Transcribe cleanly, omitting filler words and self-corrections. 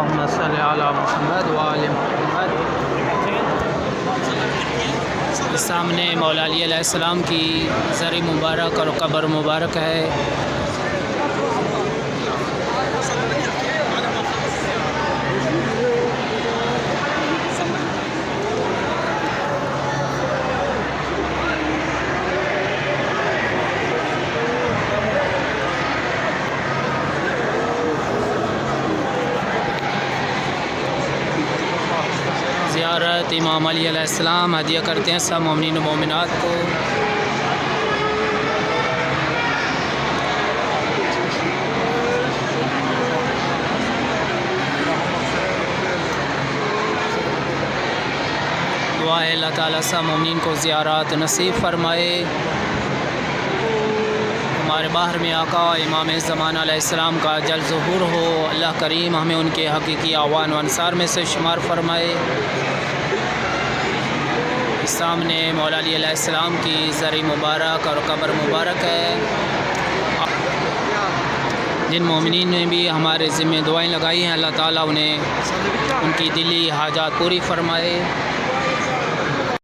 اللہم صلی علی محمد وآل محمد۔ سامنے مولا علی علیہ السلام کی زر مبارک اور قبر مبارک ہے۔ زیارت امام علی علیہ السلام ہدیہ کرتے ہیں سب مومنین و مومنات کو۔ دعا ہے اللہ تعالیٰ سب مومنین کو زیارات نصیب فرمائے۔ ہمارے باہر میں آقا امام زمانہ علیہ السلام کا جلد ظہور ہو۔ اللہ کریم ہمیں ان کے حقیقی اعوان و انصار میں سے شمار فرمائے۔ سامنے مولا علی علیہ السلام کی زر مبارک اور قبر مبارک ہے۔ جن مومنین نے بھی ہمارے ذمہ دعائیں لگائی ہیں اللہ تعالیٰ انہیں ان کی دلی حاجات پوری فرمائے۔